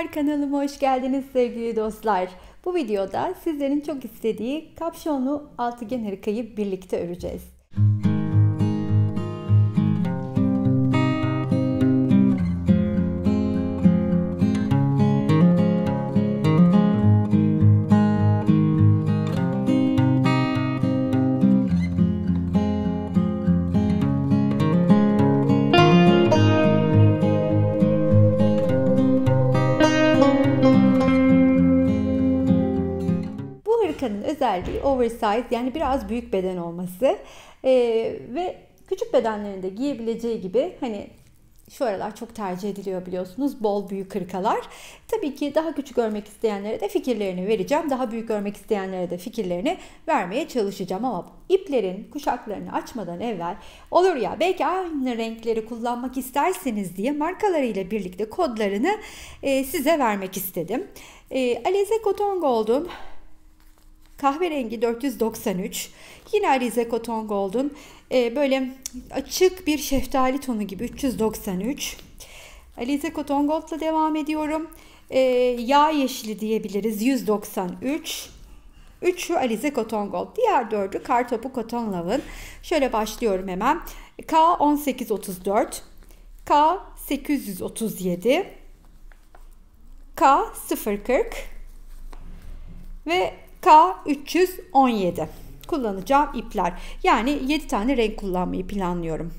Merhabalar, kanalıma hoş geldiniz sevgili dostlar. Bu videoda sizlerin çok istediği kapşonlu altıgen hırkayı birlikte öreceğiz. Hırkanın özelliği oversize, yani biraz büyük beden olması ve küçük bedenlerinde giyebileceği gibi, hani şu aralar çok tercih ediliyor biliyorsunuz, bol büyük hırkalar. Tabii ki daha küçük örmek isteyenlere de fikirlerini vereceğim. Daha büyük örmek isteyenlere de fikirlerini vermeye çalışacağım. Ama iplerin kuşaklarını açmadan evvel, olur ya belki aynı renkleri kullanmak isterseniz diye markalarıyla birlikte kodlarını size vermek istedim. Alize Cotton Gold'un kahverengi 493, yine Alize Cotton Gold'un böyle açık bir şeftali tonu gibi 393. Alize Cotton Gold'la devam ediyorum. Yağ yeşili diyebiliriz, 193. 3'ü Alize Cotton Gold, diğer 4'ü Kartopu Cotton Love'ın. Şöyle başlıyorum hemen. K1834, K837, K040 ve K317 kullanacağım ipler. Yani 7 tane renk kullanmayı planlıyorum.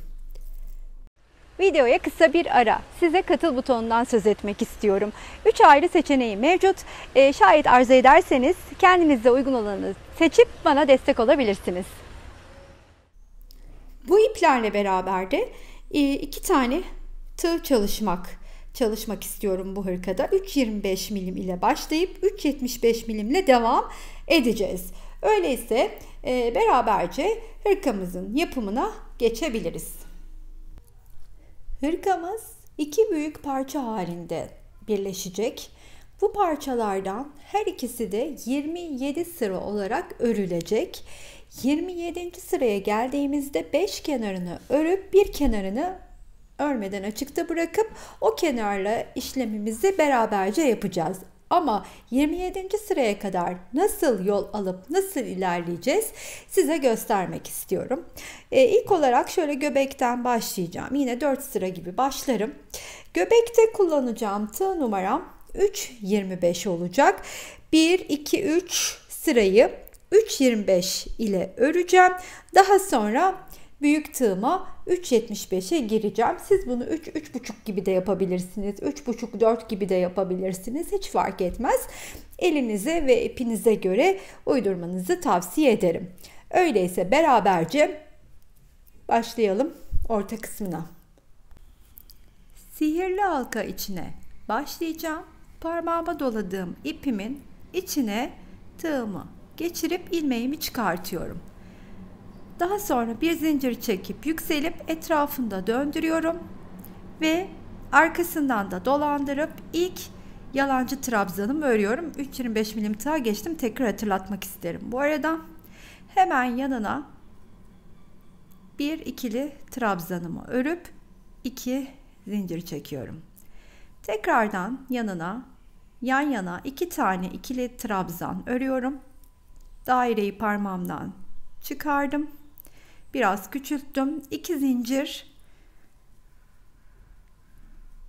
Videoya kısa bir ara. Size katıl butonundan söz etmek istiyorum. 3 ayrı seçeneği mevcut. Şayet arzu ederseniz kendinize uygun olanı seçip bana destek olabilirsiniz. Bu iplerle beraber de 2 tane tığ çalışmak istiyorum bu hırkada. 3.25 milim ile başlayıp 3.75 milim ile devam edeceğiz. Öyleyse beraberce hırkamızın yapımına geçebiliriz. Hırkamız 2 büyük parça halinde birleşecek. Bu parçalardan her ikisi de 27 sıra olarak örülecek. 27. sıraya geldiğimizde 5 kenarını örüp bir kenarını örmeden açıkta bırakıp o kenarla işlemimizi beraberce yapacağız. Ama 27. sıraya kadar nasıl yol alıp nasıl ilerleyeceğiz size göstermek istiyorum. İlk olarak şöyle göbekten başlayacağım. Yine 4 sıra gibi başlarım. Göbekte kullanacağım tığ numaram 3.25 olacak. 1, 2, 3 sırayı 3.25 ile öreceğim. Daha sonra büyük tığıma 3.75'e gireceğim. Siz bunu 3-3,5 gibi de yapabilirsiniz. 3,5-4 gibi de yapabilirsiniz. Hiç fark etmez. Elinize ve ipinize göre uydurmanızı tavsiye ederim. Öyleyse beraberce başlayalım orta kısmına. Sihirli halka içine başlayacağım. Parmağıma doladığım ipimin içine tığımı geçirip ilmeğimi çıkartıyorum. Daha sonra bir zincir çekip yükselip etrafında döndürüyorum ve arkasından da dolandırıp ilk yalancı trabzanımı örüyorum. 3.25 milim tığa geçtim. Tekrar hatırlatmak isterim. Bu arada hemen yanına bir ikili trabzanımı örüp 2 zincir çekiyorum. Tekrardan yanına yan yana 2 tane ikili trabzan örüyorum. Daireyi parmağımdan çıkardım. Biraz küçülttüm. 2 zincir,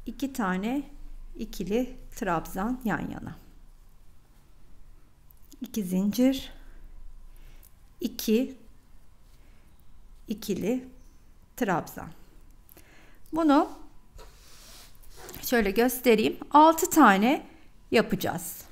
2 tane ikili trabzan yan yana. 2 zincir, 2 ikili trabzan. Bunu şöyle göstereyim. 6 tane yapacağız.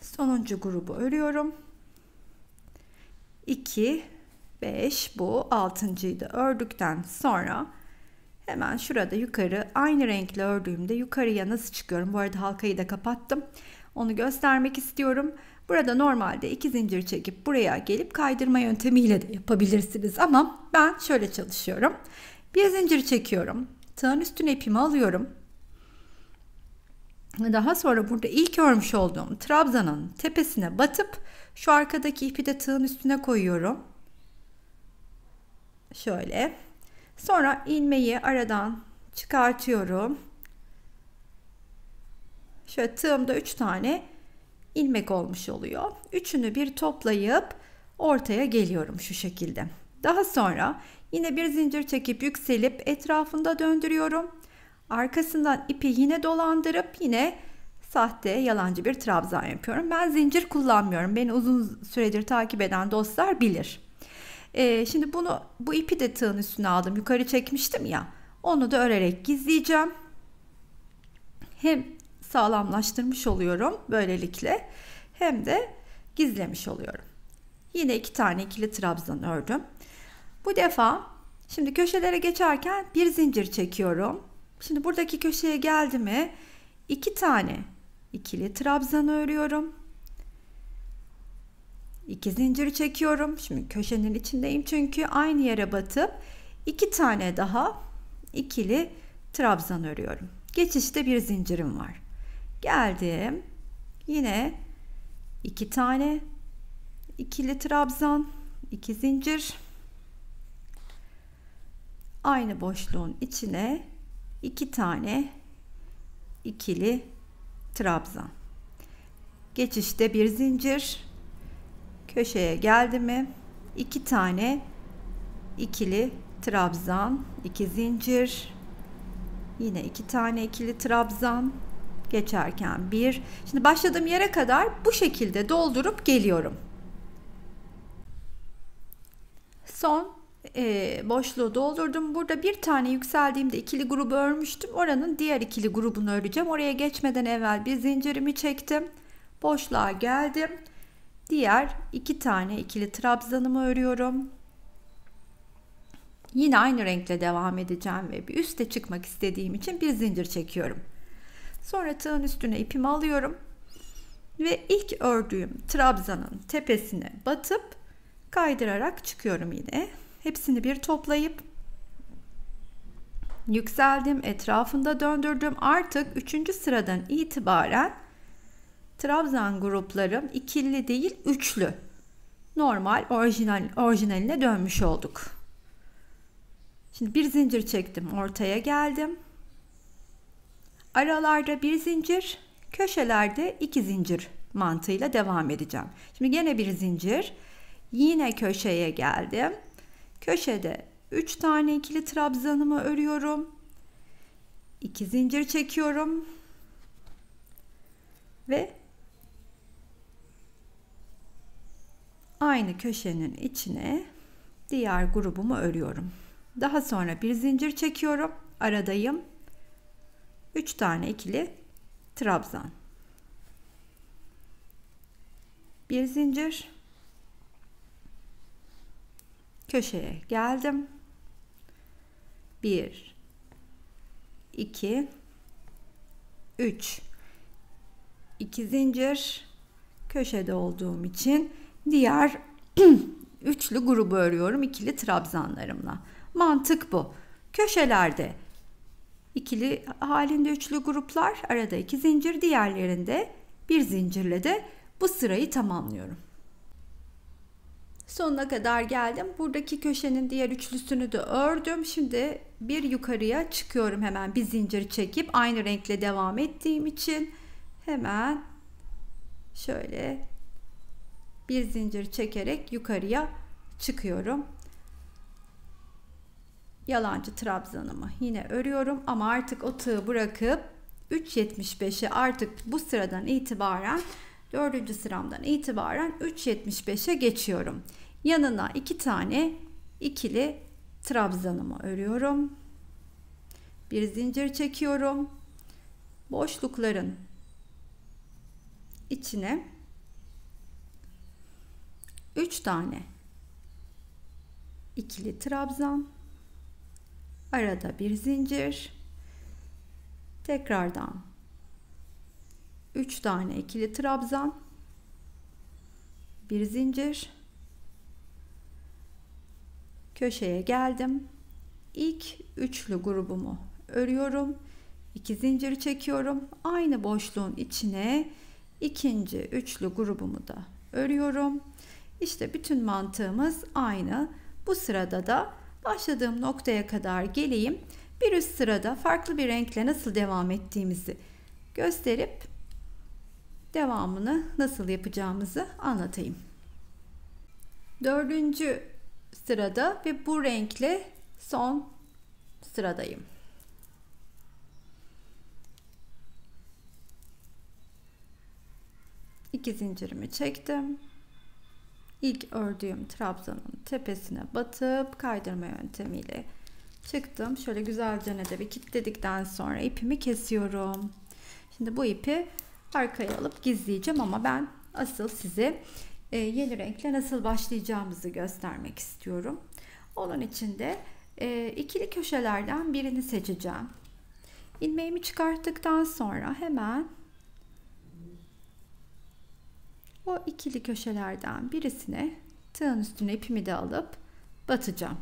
Sonuncu grubu örüyorum. 2, 5, bu 6.'yı da ördükten sonra hemen şurada yukarı aynı renkle ördüğümde yukarıya nasıl çıkıyorum? Bu arada halkayı da kapattım. Onu göstermek istiyorum. Burada normalde 2 zincir çekip buraya gelip kaydırma yöntemiyle de yapabilirsiniz. Ama ben şöyle çalışıyorum. Bir zincir çekiyorum. Tığın üstüne ipimi alıyorum. Daha sonra burada ilk örmüş olduğum trabzanın tepesine batıp şu arkadaki ipi de tığın üstüne koyuyorum. Şöyle. Sonra ilmeği aradan çıkartıyorum. Şöyle tığımda 3 tane ilmek olmuş oluyor. Üçünü bir toplayıp ortaya geliyorum şu şekilde. Daha sonra yine bir zincir çekip yükselip etrafında döndürüyorum. Arkasından ipi yine dolandırıp yine sahte yalancı bir trabzan yapıyorum. Ben zincir kullanmıyorum. Beni uzun süredir takip eden dostlar bilir. Şimdi bu ipi de tığın üstüne aldım. Yukarı çekmiştim ya. Onu da örerek gizleyeceğim. Hem sağlamlaştırmış oluyorum böylelikle, hem de gizlemiş oluyorum. Yine 2 tane ikili trabzan ördüm. Bu defa şimdi köşelere geçerken bir zincir çekiyorum. Şimdi buradaki köşeye geldi mi 2 tane ikili trabzan örüyorum. 2 zincir çekiyorum. Şimdi köşenin içindeyim çünkü aynı yere batıp 2 tane daha ikili trabzan örüyorum. Geçişte bir zincirim var. Geldim. Yine 2 tane ikili trabzan, 2 zincir. Aynı boşluğun içine 2 tane ikili trabzan. Geçişte bir zincir. Köşeye geldi mi 2 tane ikili trabzan, 2 zincir. Yine 2 tane ikili trabzan. Geçerken bir. Şimdi başladığım yere kadar bu şekilde doldurup geliyorum. Son boşluğu doldurdum. Burada bir tane yükseldiğimde ikili grubu örmüştüm. Oranın diğer ikili grubunu öreceğim. Oraya geçmeden evvel bir zincirimi çektim. Boşluğa geldim. Diğer 2 tane ikili trabzanımı örüyorum. Yine aynı renkle devam edeceğim ve bir üste çıkmak istediğim için bir zincir çekiyorum. Sonra tığın üstüne ipimi alıyorum ve ilk ördüğüm trabzanın tepesine batıp kaydırarak çıkıyorum yine. Hepsini bir toplayıp yükseldim, etrafında döndürdüm. Artık 3. sıradan itibaren trabzan gruplarım ikili değil üçlü. Normal orijinaline dönmüş olduk. Şimdi bir zincir çektim, ortaya geldim. Aralarda bir zincir, köşelerde 2 zincir mantığıyla devam edeceğim. Şimdi gene bir zincir, yine köşeye geldim. Köşede 3 tane ikili trabzanımı örüyorum. 2 zincir çekiyorum. Ve aynı köşenin içine diğer grubumu örüyorum. Daha sonra bir zincir çekiyorum. Aradayım. 3 tane ikili trabzan. Bir zincir. Köşeye geldim. 1 2 3 2 zincir. Köşede olduğum için diğer üçlü grubu örüyorum ikili trabzanlarımla. Mantık bu. Köşelerde ikili halinde üçlü gruplar, arada 2 zincir, diğerlerinde bir zincirle de bu sırayı tamamlıyorum. Sonuna kadar geldim. Buradaki köşenin diğer üçlüsünü de ördüm. Şimdi bir yukarıya çıkıyorum, hemen bir zincir çekip aynı renkle devam ettiğim için hemen şöyle bir zincir çekerek yukarıya çıkıyorum. Yalancı trabzanımı yine örüyorum ama artık o tığı bırakıp 3.75'e artık bu sıradan itibaren 4. sıramdan itibaren 3.75'e geçiyorum. Yanına 2 tane ikili trabzanımı örüyorum. Bir zincir çekiyorum. Boşlukların içine 3 tane ikili trabzan, arada bir zincir, tekrardan 3 tane ikili trabzan, bir zincir, köşeye geldim. İlk üçlü grubumu örüyorum. 2 zincir çekiyorum. Aynı boşluğun içine ikinci üçlü grubumu da örüyorum. İşte bütün mantığımız aynı. Bu sırada da başladığım noktaya kadar geleyim. Bir üst sırada farklı bir renkle nasıl devam ettiğimizi gösterip devamını nasıl yapacağımızı anlatayım. 4. sırada ve bu renkle son sıradayım. İki zincirimi çektim. İlk ördüğüm trabzanın tepesine batıp kaydırma yöntemiyle çıktım. Şöyle güzelce de bir kilitledikten sonra ipimi kesiyorum. Şimdi bu ipi arkaya alıp gizleyeceğim ama ben asıl size yeni renkle nasıl başlayacağımızı göstermek istiyorum. Onun için de ikili köşelerden birini seçeceğim. İlmeğimi çıkarttıktan sonra hemen o ikili köşelerden birisine tığın üstüne ipimi de alıp batacağım.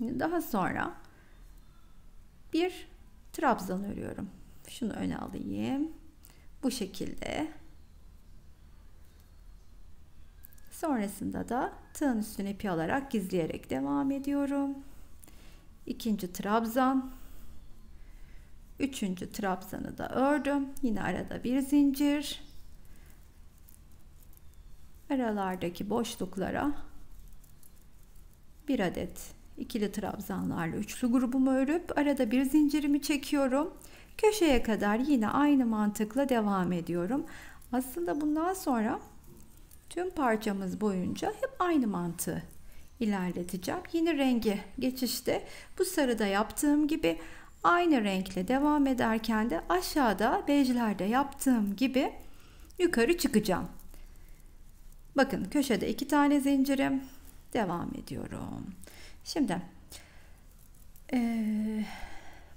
Daha sonra bir trabzan örüyorum. Şunu öne alayım. Bu şekilde. Sonrasında da tığın üstüne ipi alarak gizleyerek devam ediyorum. İkinci trabzan. Üçüncü trabzanı da ördüm. Yine arada bir zincir. Aralardaki boşluklara bir adet ikili trabzanlarla üçlü grubumu örüp arada bir zincirimi çekiyorum. Köşeye kadar yine aynı mantıkla devam ediyorum. Aslında bundan sonra tüm parçamız boyunca hep aynı mantığı ilerleteceğim. Yeni rengi geçişte bu sarıda yaptığım gibi aynı renkle devam ederken de aşağıda bejlerde yaptığım gibi yukarı çıkacağım. Bakın köşede 2 tane zincirim. Devam ediyorum. Şimdi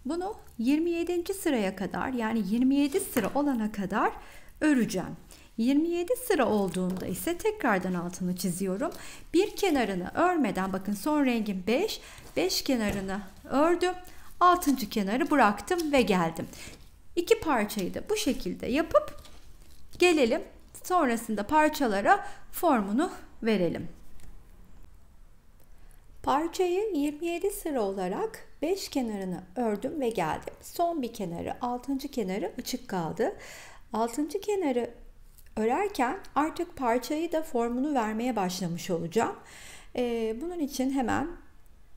bunu 27. sıraya kadar, yani 27 sıra olana kadar öreceğim. 27 sıra olduğunda ise tekrardan altını çiziyorum. Bir kenarını örmeden, bakın son rengim 5. 5 kenarını ördüm. 6. kenarı bıraktım ve geldim. 2 parçayı da bu şekilde yapıp gelelim. Sonrasında parçalara formunu verelim. Parçayı 27 sıra olarak 5 kenarını ördüm ve geldim. Son bir kenarı, 6. kenarı açık kaldı. 6. kenarı örerken artık parçayı da formunu vermeye başlamış olacağım. Bunun için hemen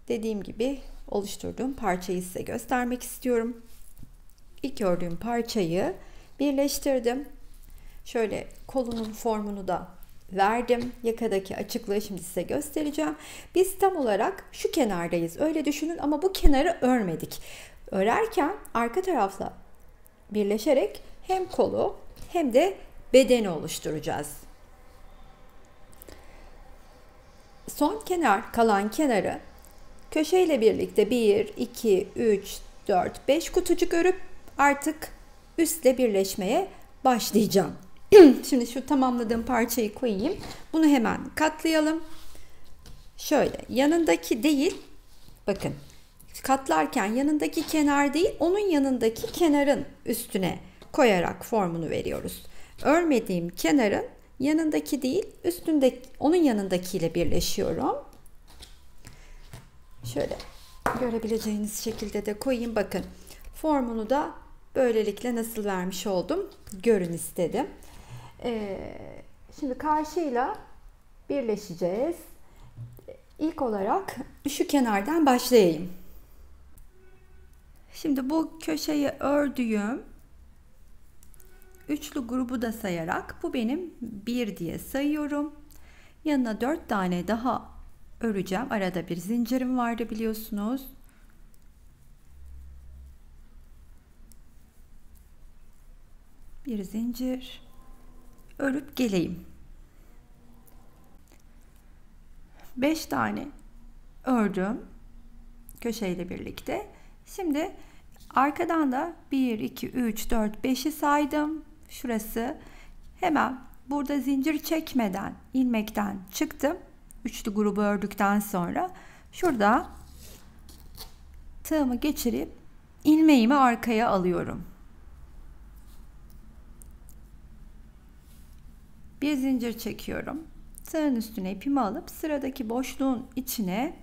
dediğim gibi oluşturduğum parçayı size göstermek istiyorum. İlk ördüğüm parçayı birleştirdim. Şöyle kolunun formunu da verdim. Yakadaki açıklığı şimdi size göstereceğim. Biz tam olarak şu kenardayız. Öyle düşünün ama bu kenarı örmedik. Örerken arka tarafla birleşerek hem kolu hem de bedeni oluşturacağız. Son kenar, kalan kenarı köşeyle birlikte 1, 2, 3, 4, 5 kutucuk örüp artık üstle birleşmeye başlayacağım. Şimdi şu tamamladığım parçayı koyayım. Bunu hemen katlayalım. Şöyle yanındaki değil, bakın katlarken yanındaki kenar değil, onun yanındaki kenarın üstüne koyarak formunu veriyoruz. Örmediğim kenarın yanındaki değil, üstündeki, onun yanındakiyle birleşiyorum. Şöyle görebileceğiniz şekilde de koyayım. Bakın formunu da böylelikle nasıl vermiş oldum görün istedim. Şimdi karşıyla birleşeceğiz. İlk olarak şu kenardan başlayayım. Şimdi bu köşeyi ördüğüm üçlü grubu da sayarak bu benim 1 diye sayıyorum. Yanına 4 tane daha öreceğim. Arada bir zincirim vardı biliyorsunuz. Bir zincir örüp geleyim. 5 tane ördüm köşeyle birlikte. Şimdi arkadan da 1, 2, 3, 4, 5'i saydım. Şurası. Hemen burada zincir çekmeden ilmekten çıktım. Üçlü grubu ördükten sonra şurada tığımı geçirip ilmeğimi arkaya alıyorum. Bir zincir çekiyorum. Tığın üstüne ipimi alıp sıradaki boşluğun içine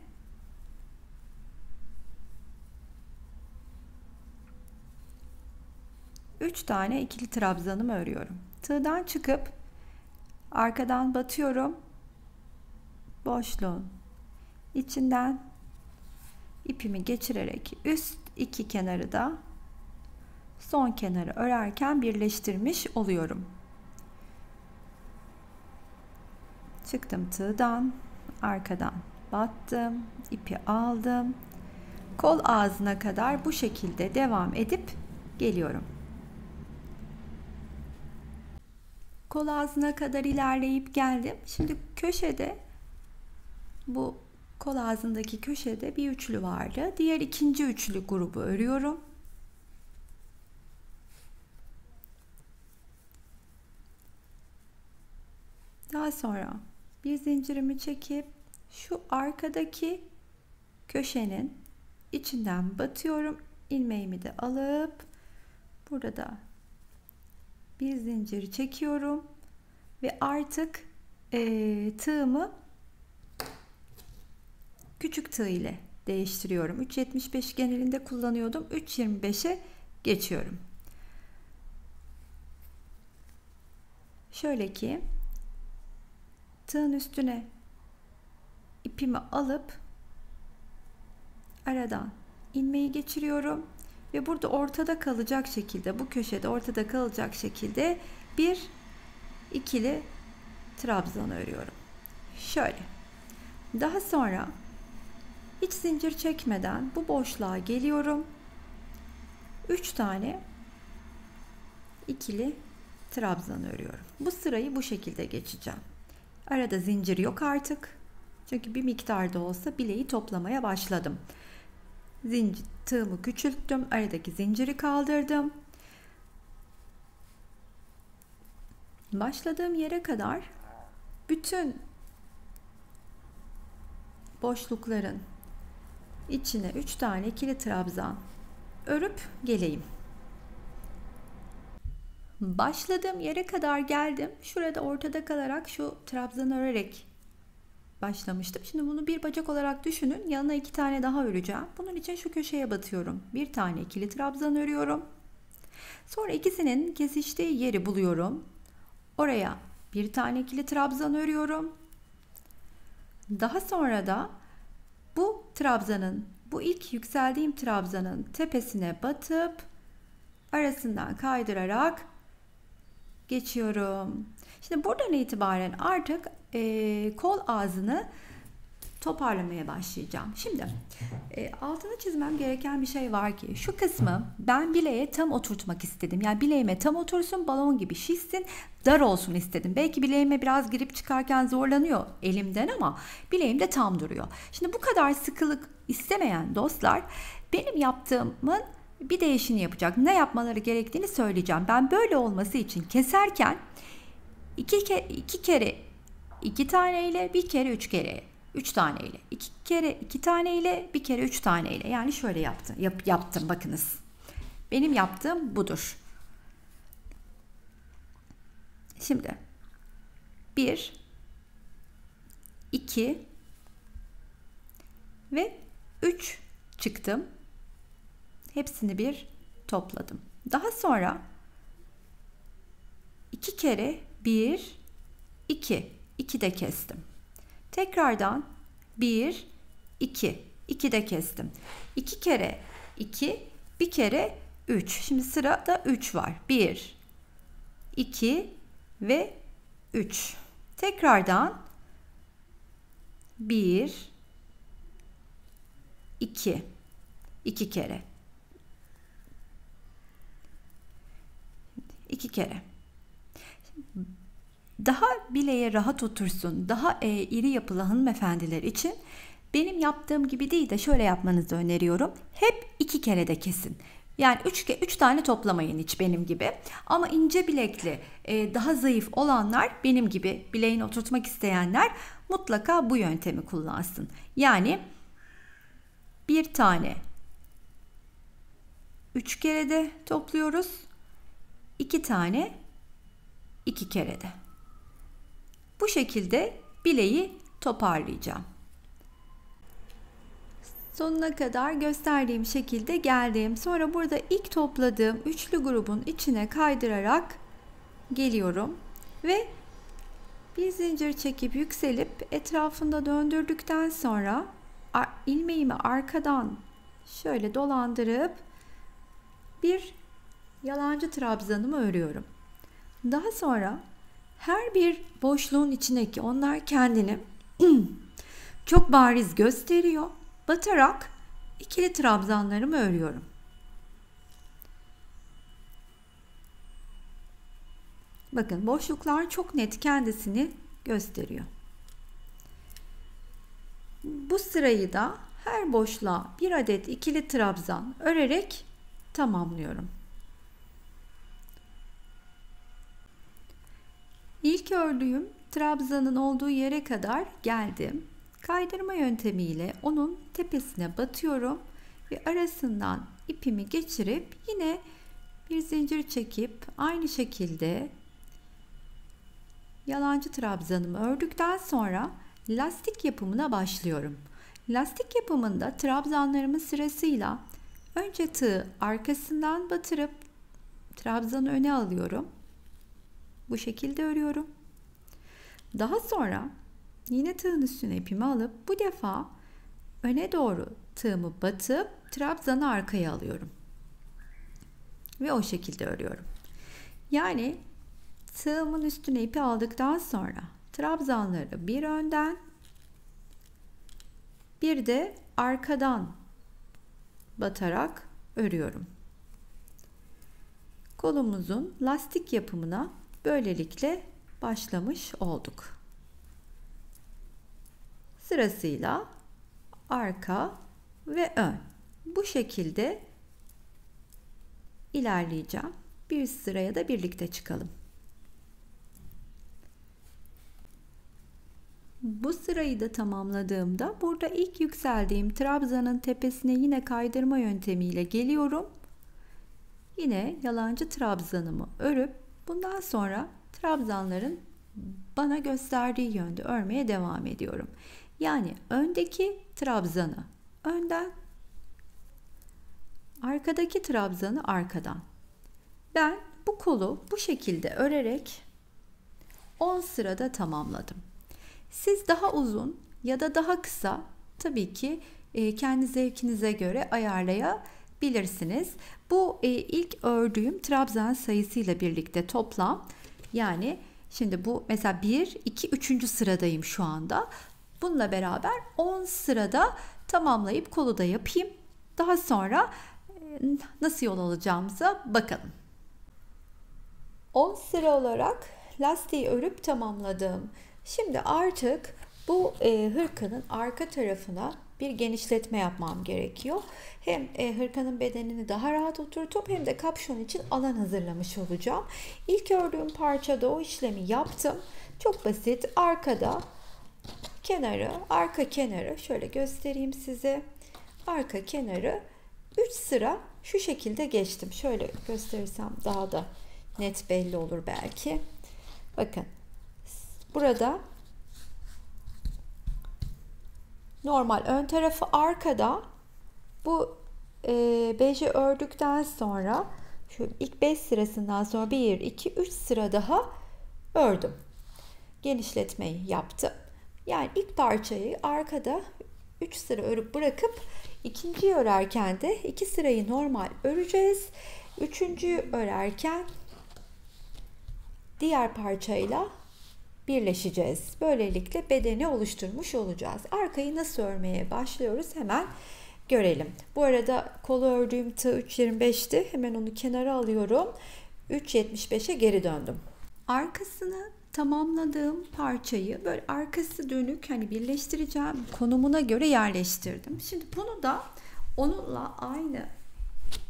üç tane ikili trabzanımı örüyorum. Tığdan çıkıp arkadan batıyorum. Boşluğun içinden ipimi geçirerek üst iki kenarı da son kenarı örerken birleştirmiş oluyorum. Çıktım tığdan, arkadan battım, ipi aldım. Kol ağzına kadar bu şekilde devam edip geliyorum. Kol ağzına kadar ilerleyip geldim. Şimdi köşede, bu kol ağzındaki köşede bir üçlü vardı. Diğer ikinci üçlü grubu örüyorum. Daha sonra bir zincirimi çekip şu arkadaki köşenin içinden batıyorum. İlmeğimi de alıp burada da bir zincir çekiyorum ve artık tığımı küçük tığ ile değiştiriyorum. 3.75 genelinde kullanıyordum. 3.25'e geçiyorum. Şöyle ki tığın üstüne ipimi alıp aradan ilmeği geçiriyorum ve burada ortada kalacak şekilde, bu köşede ortada kalacak şekilde bir ikili trabzan örüyorum. Şöyle. Daha sonra hiç zincir çekmeden bu boşluğa geliyorum. 3 tane ikili trabzan örüyorum. Bu sırayı bu şekilde geçeceğim. Arada zincir yok artık. Çünkü bir miktarda olsa bileği toplamaya başladım. Zincir, tığımı küçülttüm. Aradaki zinciri kaldırdım. Başladığım yere kadar bütün boşlukların içine 3 tane ikili trabzan örüp geleyim. Başladığım yere kadar geldim. Şurada ortada kalarak şu trabzanı örerek başlamıştım. Şimdi bunu bir bacak olarak düşünün. Yanına 2 tane daha öreceğim. Bunun için şu köşeye batıyorum. Bir tane ikili trabzan örüyorum. Sonra ikisinin kesiştiği yeri buluyorum. Oraya bir tane ikili trabzan örüyorum. Daha sonra da bu trabzanın, bu ilk yükseldiğim trabzanın tepesine batıp arasından kaydırarak geçiyorum. Şimdi buradan itibaren artık kol ağzını toparlamaya başlayacağım. Şimdi altını çizmem gereken bir şey var ki şu kısmı ben bileğe tam oturtmak istedim. Yani bileğime tam otursun, balon gibi şişsin, dar olsun istedim. Belki bileğime biraz girip çıkarken zorlanıyor elimden ama bileğimde tam duruyor. Şimdi bu kadar sıkılık istemeyen dostlar benim yaptığımın bir değişini yapacak. Ne yapmaları gerektiğini söyleyeceğim. Ben böyle olması için keserken iki kere 2 tane ile bir kere 3 kere 3 tane ile 2 kere 2 tane ile bir kere 3 tane ile, yani şöyle yaptım bakınız. Benim yaptığım budur. Şimdi 1 2 ve 3 çıktım. Hepsini bir topladım. Daha sonra 2 kere 1 2 2 de kestim. Tekrardan 1 2 2 de kestim. 2 kere 2 bir kere 3. Şimdi sırada 3 var. 1 2 ve 3. Tekrardan 1 2 2 kere 2 kere. Daha bileğe rahat otursun, daha iri yapılı hanımefendiler için benim yaptığım gibi değil de şöyle yapmanızı öneriyorum. Hep 2 kere de kesin. Yani 3 tane toplamayın hiç benim gibi. Ama ince bilekli, daha zayıf olanlar, benim gibi bileğini oturtmak isteyenler mutlaka bu yöntemi kullansın. Yani bir tane 3 kere de topluyoruz. 2 tane 2 kere de. Bu şekilde bileği toparlayacağım. Sonuna kadar gösterdiğim şekilde geldim. Sonra burada ilk topladığım üçlü grubun içine kaydırarak geliyorum ve bir zincir çekip yükselip etrafında döndürdükten sonra ilmeğimi arkadan şöyle dolandırıp bir yalancı trabzanımı örüyorum. Daha sonra her bir boşluğun içindeki onlar kendini çok bariz gösteriyor. Batarak ikili trabzanlarımı örüyorum. Bakın boşluklar çok net kendisini gösteriyor. Bu sırayı da her boşluğa bir adet ikili trabzan örerek tamamlıyorum. İlk ördüğüm trabzanın olduğu yere kadar geldim. Kaydırma yöntemiyle onun tepesine batıyorum ve arasından ipimi geçirip yine bir zincir çekip aynı şekilde yalancı trabzanımı ördükten sonra lastik yapımına başlıyorum. Lastik yapımında trabzanlarımın sırasıyla önce tığı arkasından batırıp trabzanı öne alıyorum. Bu şekilde örüyorum. Daha sonra yine tığın üstüne ipimi alıp bu defa öne doğru tığımı batıp trabzanı arkaya alıyorum. Ve o şekilde örüyorum. Yani tığımın üstüne ipi aldıktan sonra trabzanları bir önden bir de arkadan batarak örüyorum. Kolumuzun lastik yapımına böylelikle başlamış olduk. Sırasıyla arka ve ön. Bu şekilde ilerleyeceğim. Bir sıraya da birlikte çıkalım. Bu sırayı da tamamladığımda burada ilk yükseldiğim trabzanın tepesine yine kaydırma yöntemiyle geliyorum. Yine yalancı trabzanımı örüp bundan sonra trabzanların bana gösterdiği yönde örmeye devam ediyorum. Yani öndeki trabzanı önden, arkadaki trabzanı arkadan. Ben bu kolu bu şekilde örerek 10 sırada tamamladım. Siz daha uzun ya da daha kısa tabii ki kendi zevkinize göre ayarlayabilirsiniz. Bu ilk ördüğüm trabzan sayısıyla birlikte toplam, yani şimdi bu mesela 1, 2, 3. sıradayım şu anda. Bununla beraber 10 sırada tamamlayıp kolu da yapayım. Daha sonra nasıl yol alacağımıza bakalım. 10 sıra olarak lastiği örüp tamamladım. Şimdi artık bu hırkanın arka tarafına bir genişletme yapmam gerekiyor. Hem hırkanın bedenini daha rahat oturtup hem de kapşon için alan hazırlamış olacağım. İlk ördüğüm parçada o işlemi yaptım. Çok basit. Arkada kenarı, arka kenarı şöyle göstereyim size. Arka kenarı 3 sıra şu şekilde geçtim. Şöyle gösterirsem daha da net belli olur belki. Bakın. Burada normal ön tarafı arkada, bu beji ördükten sonra şu ilk 5 sırasından sonra 1, 2, 3 sıra daha ördüm. Genişletmeyi yaptım. Yani ilk parçayı arkada 3 sıra örüp bırakıp ikinciyi örerken de 2 sırayı normal öreceğiz. Üçüncüyü örerken diğer parçayla birleşeceğiz. Böylelikle bedeni oluşturmuş olacağız. Arkayı nasıl örmeye başlıyoruz hemen görelim. Bu arada kolu ördüğüm tığ 3.25'ti. Hemen onu kenara alıyorum. 3.75'e geri döndüm. Arkasını tamamladığım parçayı böyle arkası dönük hani birleştireceğim konumuna göre yerleştirdim. Şimdi bunu da onunla aynı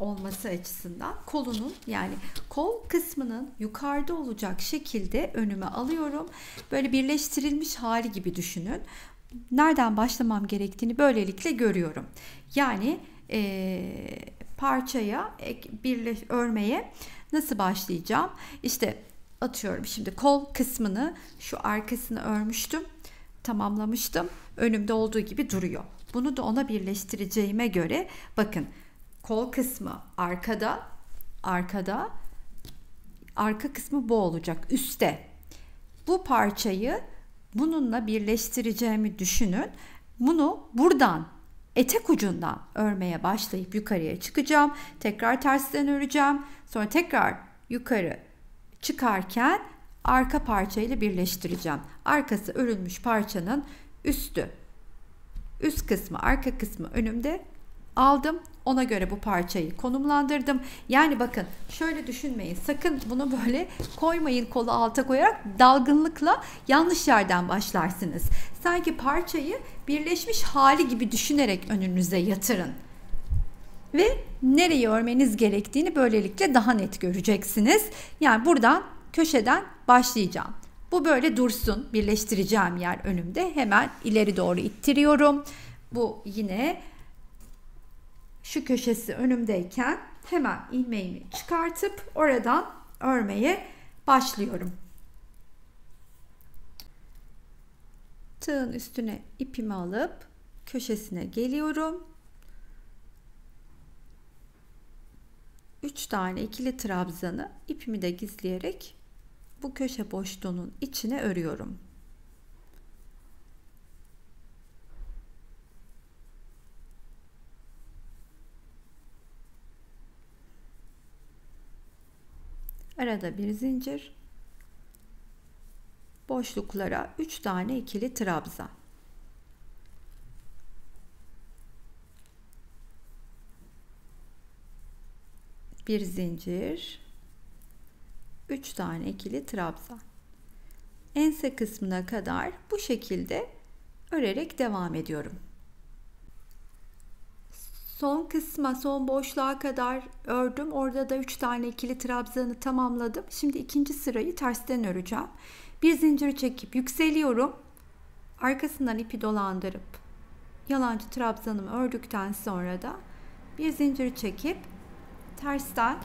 olması açısından kolunun, yani kol kısmının yukarıda olacak şekilde önüme alıyorum. Böyle birleştirilmiş hali gibi düşünün. Nereden başlamam gerektiğini böylelikle görüyorum. Yani parçaya örmeye nasıl başlayacağım? İşte atıyorum, şimdi kol kısmını, şu arkasını örmüştüm, tamamlamıştım. Önümde olduğu gibi duruyor. Bunu da ona birleştireceğime göre bakın, kol kısmı arkada, arka kısmı bu olacak, üstte. Bu parçayı bununla birleştireceğimi düşünün. Bunu buradan, etek ucundan örmeye başlayıp yukarıya çıkacağım. Tekrar tersten öreceğim. Sonra tekrar yukarı çıkarken arka parçayla birleştireceğim. Arkası örülmüş parçanın üst kısmı, arka kısmı önümde aldım. Ona göre bu parçayı konumlandırdım. Yani bakın, şöyle düşünmeyin. Sakın bunu böyle koymayın, kolu alta koyarak dalgınlıkla yanlış yerden başlarsınız. Sanki parçayı birleşmiş hali gibi düşünerek önünüze yatırın. Ve nereyi örmeniz gerektiğini böylelikle daha net göreceksiniz. Yani buradan, köşeden başlayacağım. Bu böyle dursun. Birleştireceğim yer önümde. Hemen ileri doğru ittiriyorum. Bu yine şu köşesi önümdeyken hemen ilmeğimi çıkartıp oradan örmeye başlıyorum. Tığın üstüne ipimi alıp köşesine geliyorum. 3 tane ikili trabzanı ipimi de gizleyerek bu köşe boşluğunun içine örüyorum. Arada bir zincir, boşluklara 3 tane ikili trabzan. Bir zincir, 3 tane ikili trabzan. Ense kısmına kadar bu şekilde örerek devam ediyorum. Son kısma, son boşluğa kadar ördüm. Orada da 3 tane ikili trabzanı tamamladım. Şimdi ikinci sırayı tersten öreceğim. Bir zincir çekip yükseliyorum. Arkasından ipi dolandırıp yalancı trabzanımı ördükten sonra da bir zincir çekip tersten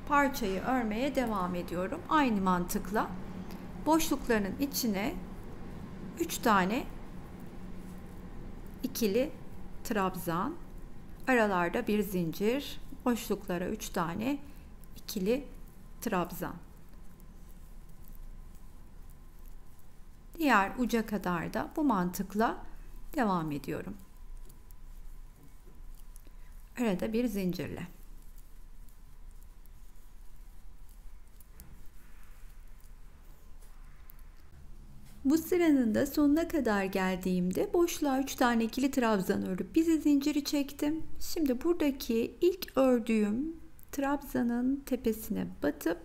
parçayı örmeye devam ediyorum. Aynı mantıkla boşluklarının içine 3 tane ikili trabzan, aralarda bir zincir, boşluklara 3 tane ikili trabzan. Diğer uca kadar da bu mantıkla devam ediyorum. Arada bir zincirle. Bu sıranın da sonuna kadar geldiğimde boşluğa 3 tane ikili trabzan örüp bir zinciri çektim. Şimdi buradaki ilk ördüğüm trabzanın tepesine batıp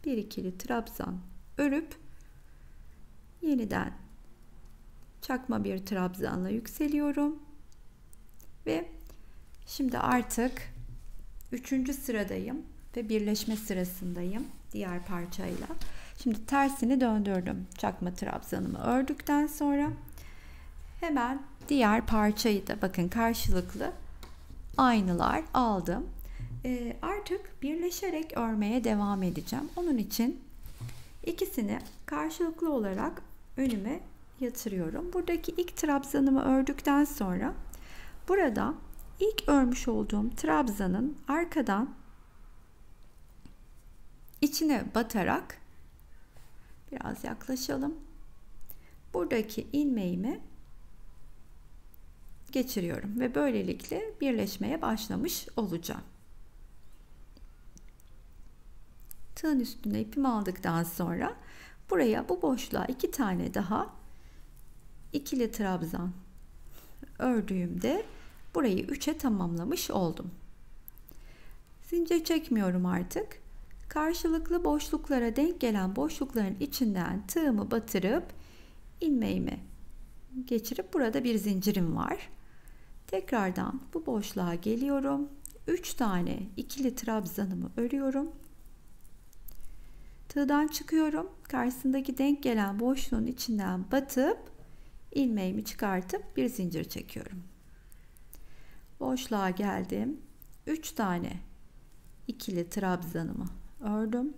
bir ikili trabzan örüp yeniden çakma bir trabzanla yükseliyorum ve şimdi artık 3. sıradayım ve birleşme sırasındayım diğer parçayla. Şimdi tersini döndürdüm. Çakma trabzanımı ördükten sonra hemen diğer parçayı da bakın karşılıklı aynılar aldım. Artık birleşerek örmeye devam edeceğim. Onun için ikisini karşılıklı olarak önüme yatırıyorum. Buradaki ilk trabzanımı ördükten sonra burada ilk örmüş olduğum trabzanın arkadan içine batarak biraz yaklaşalım. Buradaki ilmeğimi geçiriyorum ve böylelikle birleşmeye başlamış olacağım. Tığın üstüne ipimi aldıktan sonra buraya, bu boşluğa 2 tane daha ikili trabzan ördüğümde burayı 3'e tamamlamış oldum. Zincir çekmiyorum artık. Karşılıklı boşluklara denk gelen boşlukların içinden tığımı batırıp ilmeğimi geçirip burada bir zincirim var. Tekrardan bu boşluğa geliyorum. 3 tane ikili trabzanımı örüyorum. Tığdan çıkıyorum. Karşısındaki denk gelen boşluğun içinden batıp ilmeğimi çıkartıp bir zincir çekiyorum. Boşluğa geldim. 3 tane ikili trabzanımı ördüm.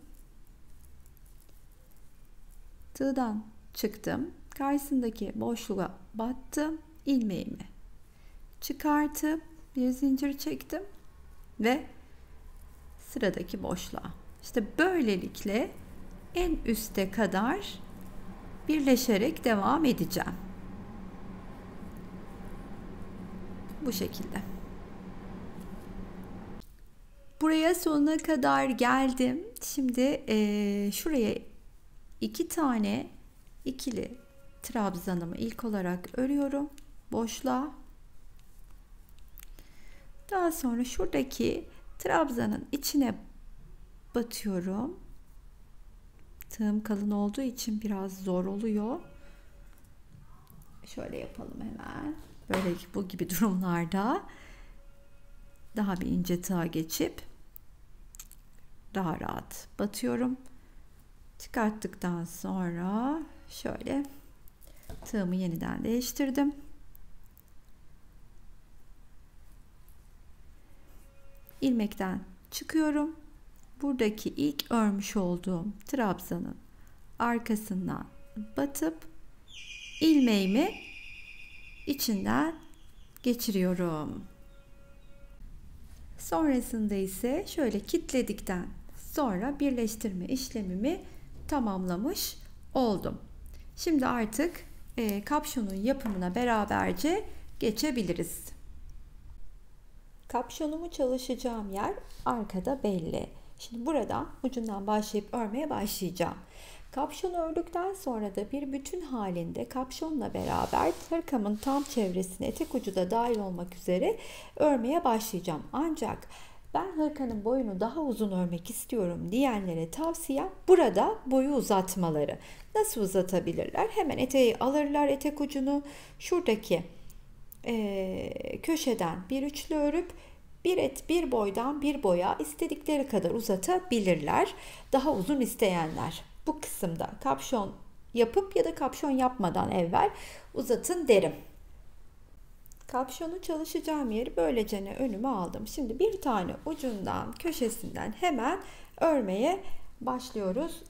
Tığdan çıktım. Karşısındaki boşluğa battım. İlmeğimi çıkartıp bir zincir çektim ve sıradaki boşluğa. İşte böylelikle en üste kadar birleşerek devam edeceğim. Bu şekilde. Buraya sonuna kadar geldim. Şimdi şuraya 2 tane ikili trabzanımı ilk olarak örüyorum boşluğa. Daha sonra şuradaki trabzanın içine batıyorum. Tığım kalın olduğu için biraz zor oluyor. Şöyle yapalım hemen. Böyle bu gibi durumlarda daha bir ince tığa geçip daha rahat batıyorum. Çıkarttıktan sonra şöyle tığımı yeniden değiştirdim. İlmekten çıkıyorum. Buradaki ilk örmüş olduğum trabzanın arkasından batıp ilmeğimi içinden geçiriyorum. Sonrasında ise şöyle kilitledikten sonra birleştirme işlemimi tamamlamış oldum. Şimdi artık kapşonun yapımına beraberce geçebiliriz. Kapşonumu çalışacağım yer arkada belli. Şimdi buradan ucundan başlayıp örmeye başlayacağım. Kapşonu ördükten sonra da bir bütün halinde kapşonla beraber hırkamın tam çevresine etek ucu da dahil olmak üzere örmeye başlayacağım. Ancak ben hırkanın boyunu daha uzun örmek istiyorum diyenlere tavsiyem burada boyu uzatmaları. Nasıl uzatabilirler? Hemen eteği alırlar, etek ucunu şuradaki köşeden bir üçlü örüp bir boydan bir boya istedikleri kadar uzatabilirler. Daha uzun isteyenler bu kısımda kapşon yapıp ya da kapşon yapmadan evvel uzatın derim. Kapşonu çalışacağım yeri böylece önüme aldım. Şimdi bir tane ucundan köşesinden hemen örmeye başlıyoruz.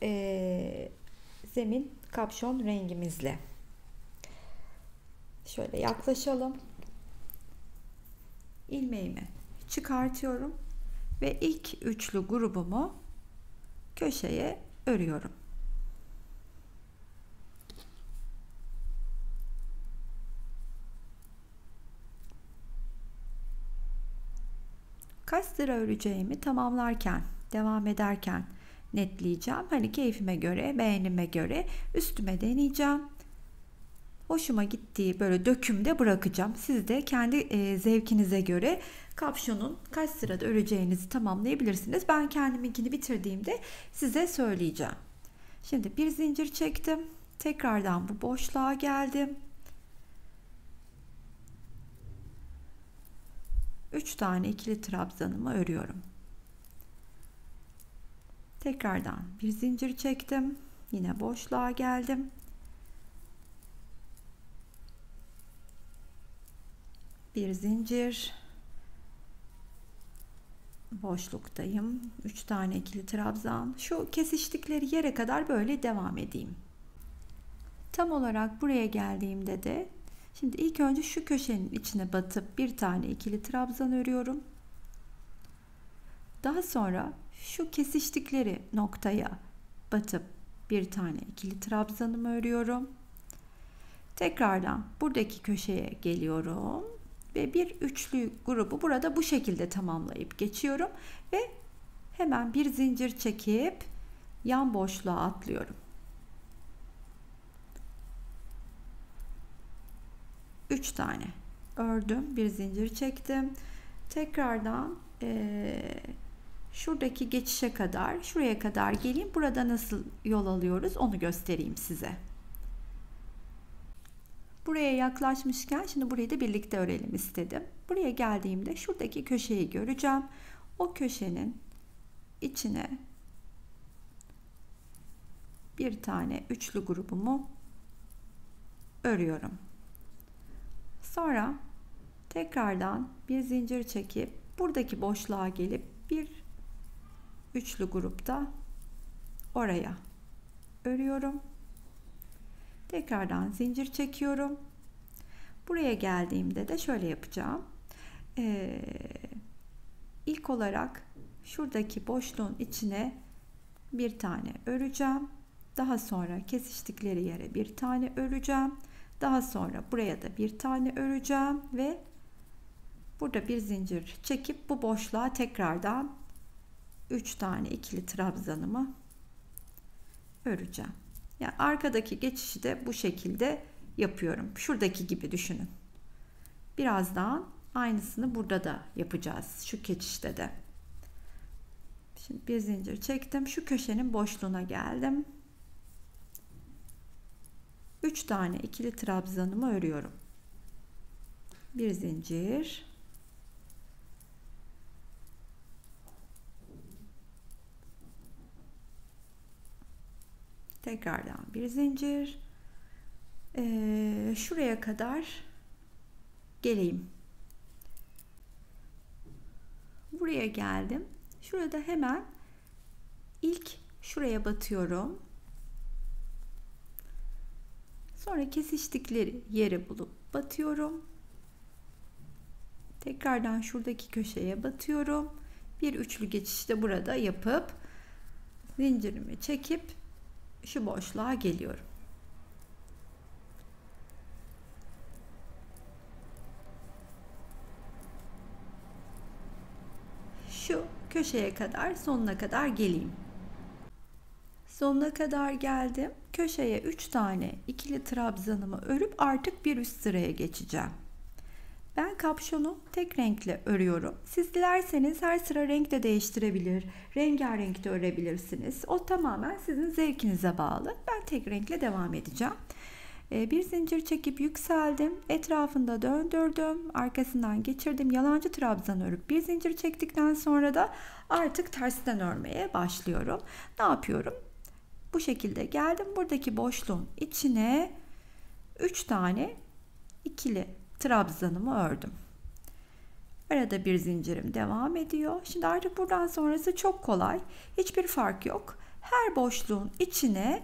Zemin kapşon rengimizle. Şöyle yaklaşalım. İlmeğimi çıkartıyorum ve ilk üçlü grubumu köşeye örüyorum. Kaç sıra öreceğimi tamamlarken, devam ederken netleyeceğim. Hani keyfime göre, beğenime göre üstüme deneyeceğim. Hoşuma gittiği böyle dökümde bırakacağım. Siz de kendi zevkinize göre kapşonun kaç sırada öreceğinizi tamamlayabilirsiniz. Ben kendiminkini bitirdiğimde size söyleyeceğim. Şimdi bir zincir çektim. Tekrardan bu boşluğa geldim. 3 tane ikili trabzanımı örüyorum. Tekrardan bir zincir çektim. Yine boşluğa geldim. Bir zincir, boşluktayım. 3 tane ikili trabzan. Şu kesiştikleri yere kadar böyle devam edeyim. Tam olarak buraya geldiğimde de şimdi ilk önce şu köşenin içine batıp bir tane ikili trabzan örüyorum. Daha sonra şu kesiştikleri noktaya batıp bir tane ikili trabzanımı örüyorum. Tekrardan buradaki köşeye geliyorum ve bir üçlü grubu burada bu şekilde tamamlayıp geçiyorum ve hemen bir zincir çekip yan boşluğa atlıyorum. 3 tane ördüm, bir zincir çektim. Tekrardan şuradaki geçişe kadar, şuraya kadar geleyim. Burada nasıl yol alıyoruz onu göstereyim size. Buraya yaklaşmışken şimdi burayı da birlikte örelim istedim. Buraya geldiğimde şuradaki köşeyi göreceğim. O köşenin içine bir tane üçlü grubumu örüyorum. Sonra tekrardan bir zincir çekip buradaki boşluğa gelip bir üçlü grupta oraya örüyorum. Tekrardan zincir çekiyorum. Buraya geldiğimde de şöyle yapacağım. İlk olarak şuradaki boşluğun içine bir tane öreceğim. Daha sonra kesiştikleri yere bir tane öreceğim. Daha sonra buraya da bir tane öreceğim ve burada bir zincir çekip bu boşluğa tekrardan 3 tane ikili trabzanımı öreceğim. Yani arkadaki geçişi de bu şekilde yapıyorum. Şuradaki gibi düşünün. Birazdan aynısını burada da yapacağız. Şu geçişte de. Şimdi bir zincir çektim. Şu köşenin boşluğuna geldim. 3 tane ikili trabzanımı örüyorum. Bir zincir. Tekrardan bir zincir. Şuraya kadar geleyim. Buraya geldim. Şurada hemen ilk şuraya batıyorum. Sonra kesiştikleri yeri bulup batıyorum. Tekrardan şuradaki köşeye batıyorum. Bir üçlü geçiş de burada yapıp zincirimi çekip şu boşluğa geliyorum. Şu köşeye kadar, sonuna kadar geleyim. Sonuna kadar geldim. Köşeye 3 tane ikili trabzanımı örüp artık bir üst sıraya geçeceğim. Ben kapşonu tek renkle örüyorum. Siz dilerseniz her sıra renk de değiştirebilir. Rengarenk de örebilirsiniz. O tamamen sizin zevkinize bağlı. Ben tek renkle devam edeceğim. Bir zincir çekip yükseldim. Etrafında döndürdüm. Arkasından geçirdim. Yalancı trabzan örüp bir zincir çektikten sonra da artık tersten örmeye başlıyorum. Ne yapıyorum? Bu şekilde geldim. Buradaki boşluğun içine 3 tane ikili trabzanımı ördüm. Arada bir zincirim devam ediyor. Şimdi artık buradan sonrası çok kolay. Hiçbir fark yok. Her boşluğun içine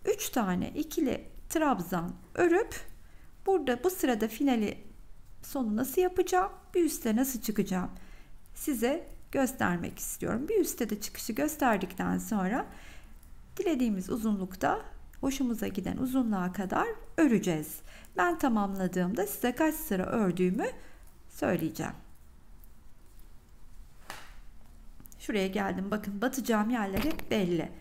3 tane ikili trabzan örüp burada bu sırada finali sonu nasıl yapacağım? Bir üste nasıl çıkacağım? Size göstermek istiyorum. Bir üste de çıkışı gösterdikten sonra dilediğimiz uzunlukta hoşumuza giden uzunluğa kadar öreceğiz. Ben tamamladığımda size kaç sıra ördüğümü söyleyeceğim. Şuraya geldim. Bakın batacağım yerleri belli.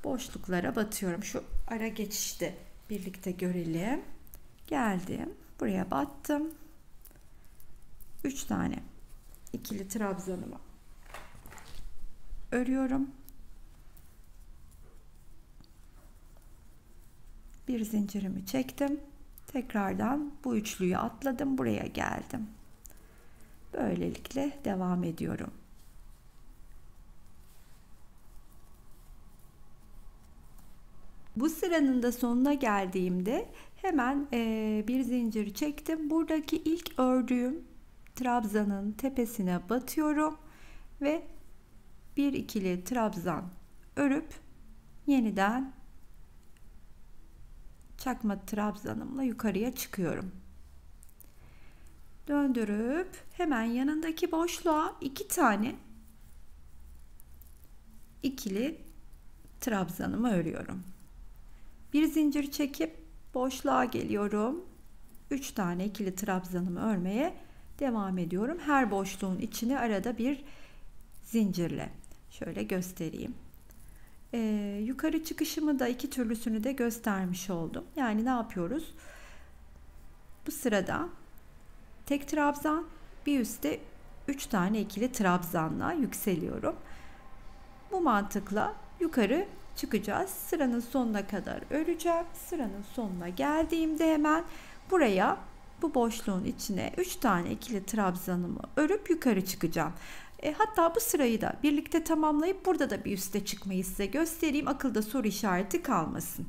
Boşluklara batıyorum. Şu ara geçişte birlikte görelim. Geldim. Buraya battım. 3 tane ikili trabzanımı örüyorum. Bir zincirimi çektim. Tekrardan bu üçlüyü atladım. Buraya geldim. Böylelikle devam ediyorum. Bu sıranın da sonuna geldiğimde hemen bir zincir çektim. Buradaki ilk ördüğüm trabzanın tepesine batıyorum ve bir ikili trabzan örüp yeniden çakma trabzanımla yukarıya çıkıyorum. Döndürüp hemen yanındaki boşluğa 2 tane ikili trabzanımı örüyorum. Bir zincir çekip boşluğa geliyorum. 3 tane ikili trabzanımı örmeye devam ediyorum. Her boşluğun içine arada bir zincirle. Şöyle göstereyim. Yukarı çıkışımı da iki türlüsünü de göstermiş oldum. Yani ne yapıyoruz? Bu sırada tek trabzan, bir üstte 3 tane ikili trabzanla yükseliyorum. Bu mantıkla yukarı çıkacağız. Sıranın sonuna kadar öreceğim. Sıranın sonuna geldiğimde hemen buraya, bu boşluğun içine 3 tane ikili trabzanımı örüp yukarı çıkacağım. Hatta bu sırayı da birlikte tamamlayıp burada da bir üste çıkmayı size göstereyim. Akılda soru işareti kalmasın.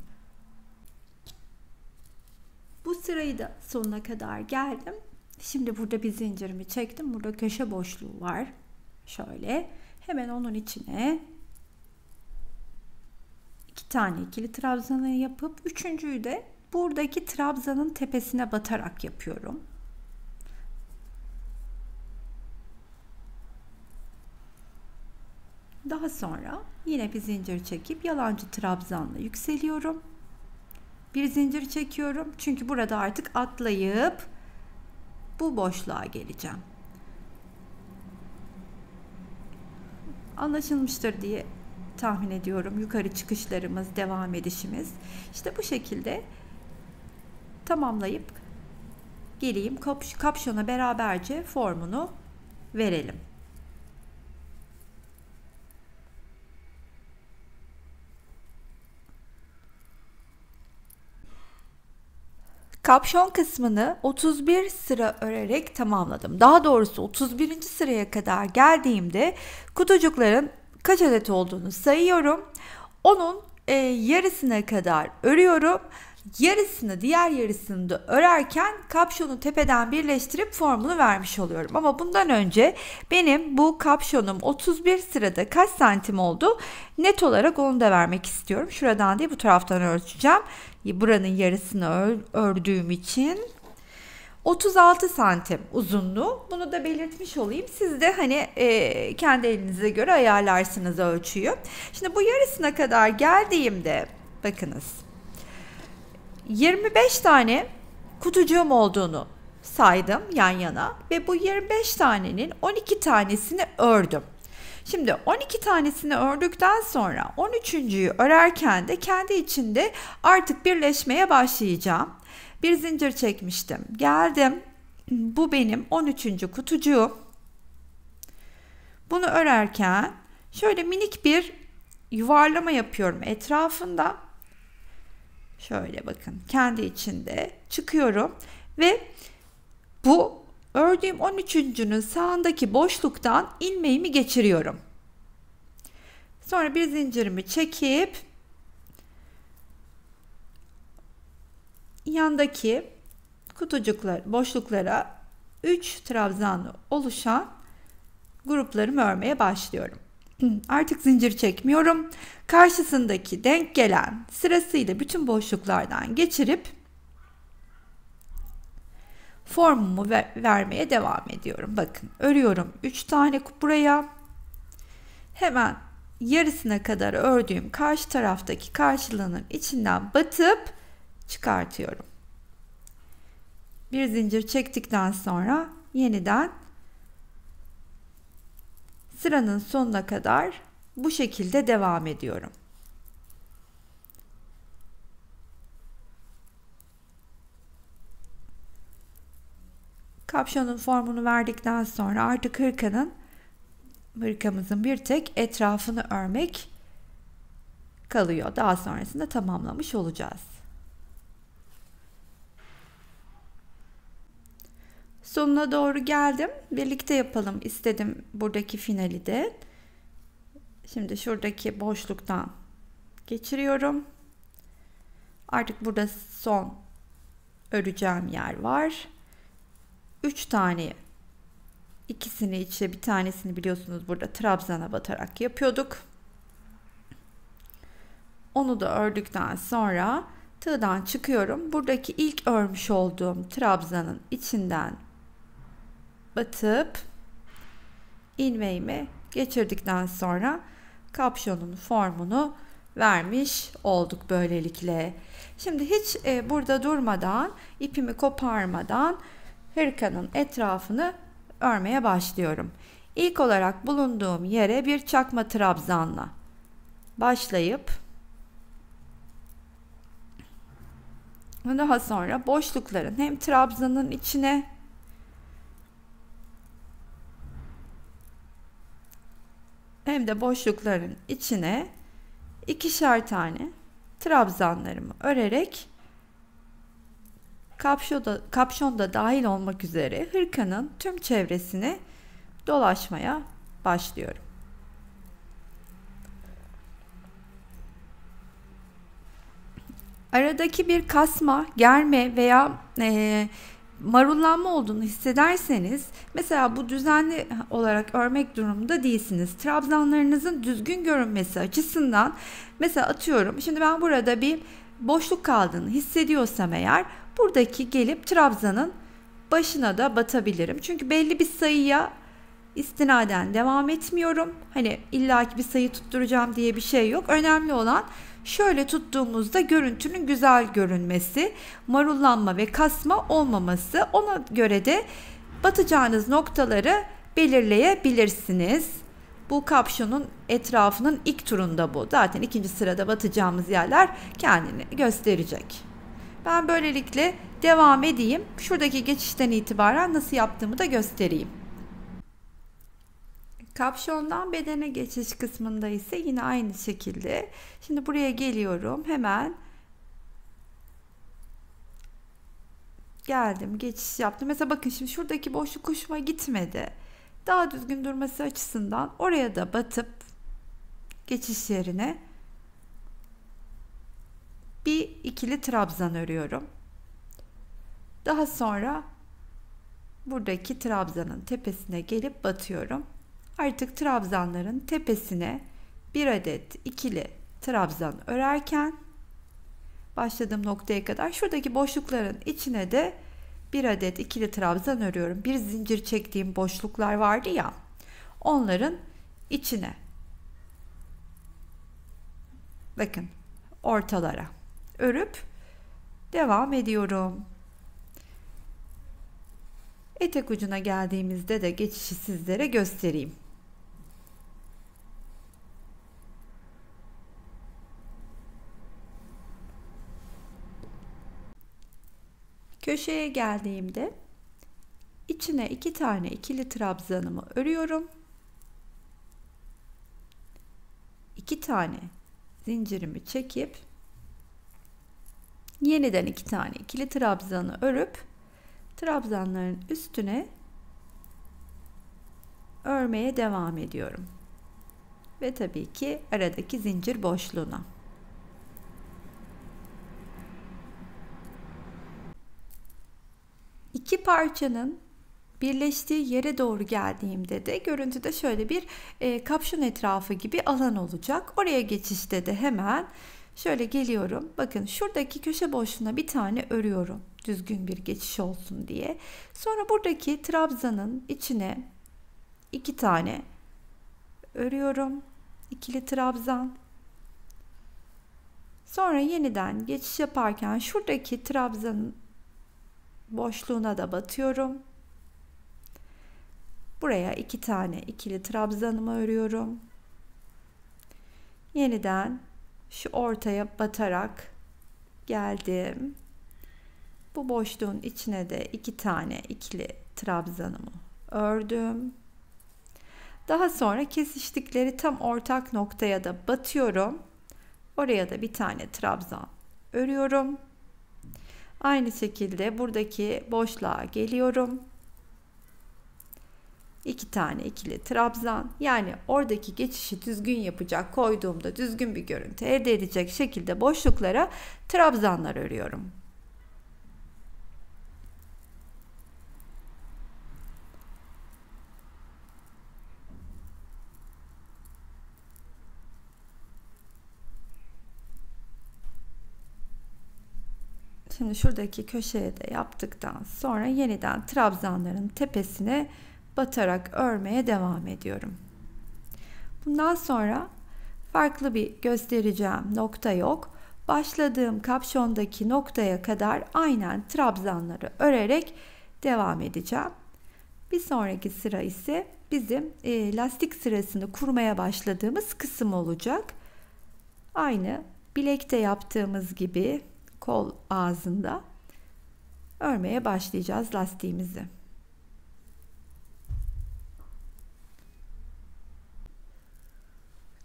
Bu sırayı da sonuna kadar geldim. Şimdi burada bir zincirimi çektim. Burada köşe boşluğu var. Şöyle hemen onun içine 2 tane ikili trabzanı yapıp üçüncüyü de buradaki trabzanın tepesine batarak yapıyorum. Daha sonra yine bir zincir çekip yalancı trabzanla yükseliyorum. Bir zincir çekiyorum. Çünkü burada artık atlayıp bu boşluğa geleceğim. Anlaşılmıştır diye tahmin ediyorum. Yukarı çıkışlarımız, devam edişimiz. İşte bu şekilde tamamlayıp geleyim. Kapşona beraberce formunu verelim. Kapşon kısmını 31 sıra örerek tamamladım. Daha doğrusu 31. sıraya kadar geldiğimde kutucukların kaç adet olduğunu sayıyorum. Onun yarısına kadar örüyorum. Diğer yarısını da örerken kapşonu tepeden birleştirip formunu vermiş oluyorum. Ama bundan önce benim bu kapşonum 31 sırada kaç santim oldu? Net olarak onu da vermek istiyorum. Şuradan değil, bu taraftan ölçeceğim. Buranın yarısını ördüğüm için 36 santim uzunluğu. Bunu da belirtmiş olayım. Siz de hani kendi elinize göre ayarlarsınız ölçüyü. Şimdi bu yarısına kadar geldiğimde bakınız, 25 tane kutucuğum olduğunu saydım yan yana ve bu 25 tanenin 12 tanesini ördüm. Şimdi 12 tanesini ördükten sonra 13.'yü örerken de kendi içinde artık birleşmeye başlayacağım. Bir zincir çekmiştim. Geldim. Bu benim 13. kutucuğum. Bunu örerken şöyle minik bir yuvarlama yapıyorum etrafında. Şöyle bakın, kendi içinde çıkıyorum ve bu ördüğüm 13.'nün sağındaki boşluktan ilmeğimi geçiriyorum. Sonra bir zincirimi çekip yandaki boşluklara 3 trabzanlı oluşan gruplarımı örmeye başlıyorum. Artık zincir çekmiyorum. Karşısındaki denk gelen sırasıyla bütün boşluklardan geçirip formumu vermeye devam ediyorum. Bakın, örüyorum 3 tane buraya. Hemen yarısına kadar ördüğüm karşı taraftaki karşılığının içinden batıp çıkartıyorum. Bir zincir çektikten sonra yeniden sıranın sonuna kadar bu şekilde devam ediyorum. Kapşonun formunu verdikten sonra artık hırkamızın bir tek etrafını örmek kalıyor. Daha sonrasında tamamlamış olacağız. Sonuna doğru geldim. Birlikte yapalım istedim buradaki finali de. Şimdi şuradaki boşluktan geçiriyorum. Artık burada son öreceğim yer var. 3 tane, ikisini içe, bir tanesini biliyorsunuz burada trabzana batarak yapıyorduk. Onu da ördükten sonra tığdan çıkıyorum. Buradaki ilk örmüş olduğum trabzanın içinden batıp ilmeğimi geçirdikten sonra kapşonun formunu vermiş olduk böylelikle. Şimdi hiç burada durmadan, ipimi koparmadan hırkanın etrafını örmeye başlıyorum. İlk olarak bulunduğum yere bir çakma trabzanla başlayıp daha sonra boşlukların hem trabzanın içine hem de boşlukların içine 2'şer tane trabzanlarımı örerek kapşonda dahil olmak üzere hırkanın tüm çevresini dolaşmaya başlıyorum. Aradaki bir kasma, germe veya marullanma olduğunu hissederseniz, mesela bu düzenli olarak örmek durumunda değilsiniz. Trabzanlarınızın düzgün görünmesi açısından, mesela atıyorum, şimdi ben burada bir boşluk kaldığını hissediyorsam eğer, buradaki gelip trabzanın başına da batabilirim. Çünkü belli bir sayıya istinaden devam etmiyorum. Hani illaki bir sayı tutturacağım diye bir şey yok. Önemli olan şöyle tuttuğumuzda görüntünün güzel görünmesi, marullanma ve kasma olmaması. Ona göre de batacağınız noktaları belirleyebilirsiniz. Bu kapşonun etrafının ilk turunda bu. Zaten ikinci sırada batacağımız yerler kendini gösterecek. Ben böylelikle devam edeyim. Şuradaki geçişten itibaren nasıl yaptığımı da göstereyim. Kapşondan bedene geçiş kısmında ise yine aynı şekilde. Şimdi buraya geliyorum. Hemen geldim. Geçiş yaptım. Mesela bakın şimdi şuradaki boşluk hoşuma gitmedi. Daha düzgün durması açısından oraya da batıp geçiş yerine bir ikili trabzan örüyorum. Daha sonra buradaki trabzanın tepesine gelip batıyorum. Artık trabzanların tepesine bir adet ikili trabzan örerken başladığım noktaya kadar şuradaki boşlukların içine de bir adet ikili trabzan örüyorum. Bir zincir çektiğim boşluklar vardı ya, onların içine, bakın ortalara örüp devam ediyorum. Etek ucuna geldiğimizde de geçişi sizlere göstereyim. Köşeye geldiğimde içine 2 tane ikili trabzanımı örüyorum. 2 tane zincirimi çekip yeniden 2 tane ikili trabzanı örüp trabzanların üstüne örmeye devam ediyorum. Ve tabii ki aradaki zincir boşluğuna. İki parçanın birleştiği yere doğru geldiğimde de görüntüde şöyle bir kapşon etrafı gibi alan olacak. Oraya geçişte de hemen şöyle geliyorum. Bakın şuradaki köşe boşluğuna bir tane örüyorum. Düzgün bir geçiş olsun diye. Sonra buradaki trabzanın içine 2 tane örüyorum. İkili trabzan. Sonra yeniden geçiş yaparken şuradaki trabzanın boşluğuna da batıyorum. Buraya 2 tane ikili trabzanımı örüyorum. Yeniden şu ortaya batarak geldim. Bu boşluğun içine de 2 tane ikili trabzanımı ördüm. Daha sonra kesiştikleri tam ortak noktaya da batıyorum. Oraya da bir tane trabzan örüyorum. Aynı şekilde buradaki boşluğa geliyorum. 2 tane ikili trabzan, yani oradaki geçişi düzgün yapacak, koyduğumda düzgün bir görüntü elde edecek şekilde boşluklara trabzanlar örüyorum. Şimdi şuradaki köşeye de yaptıktan sonra yeniden trabzanların tepesine batarak örmeye devam ediyorum. Bundan sonra farklı bir göstereceğim nokta yok. Başladığım kapşondaki noktaya kadar aynen trabzanları örerek devam edeceğim. Bir sonraki sıra ise bizim lastik sırasını kurmaya başladığımız kısım olacak. Aynı bilekte yaptığımız gibi kol ağzında örmeye başlayacağız lastiğimizi.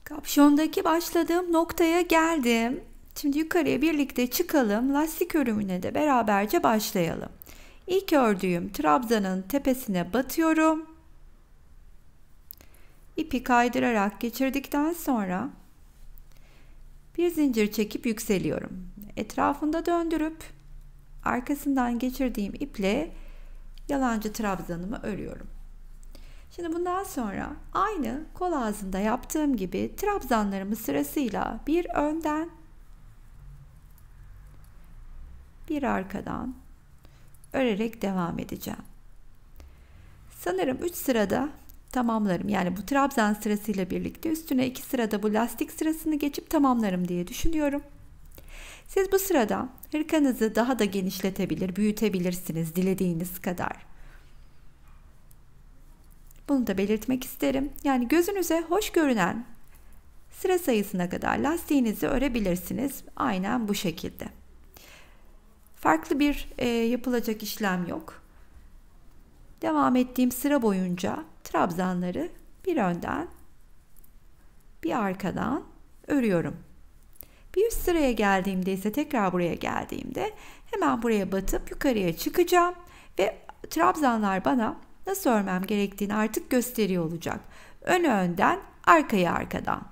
Kapşondaki başladığım noktaya geldim. Şimdi yukarıya birlikte çıkalım. Lastik örümüne de beraberce başlayalım. İlk ördüğüm trabzanın tepesine batıyorum. İpi kaydırarak geçirdikten sonra bir zincir çekip yükseliyorum. Etrafında döndürüp arkasından geçirdiğim iple yalancı trabzanımı örüyorum. Şimdi bundan sonra aynı kol ağzında yaptığım gibi trabzanlarımı sırasıyla bir önden, bir arkadan örerek devam edeceğim. Sanırım 3 sırada tamamlarım. Yani bu trabzan sırasıyla birlikte üstüne 2 sırada bu lastik sırasını geçip tamamlarım diye düşünüyorum. Siz bu sırada hırkanızı daha da genişletebilir, büyütebilirsiniz dilediğiniz kadar. Bunu da belirtmek isterim. Yani gözünüze hoş görünen sıra sayısına kadar lastiğinizi örebilirsiniz. Aynen bu şekilde. Farklı bir yapılacak işlem yok. Devam ettiğim sıra boyunca trabzanları bir önden, bir arkadan örüyorum. Bir üst sıraya geldiğimde ise tekrar buraya geldiğimde hemen buraya batıp yukarıya çıkacağım ve trabzanlar bana nasıl örmem gerektiğini artık gösteriyor olacak. Ön önden, arkaya arkadan.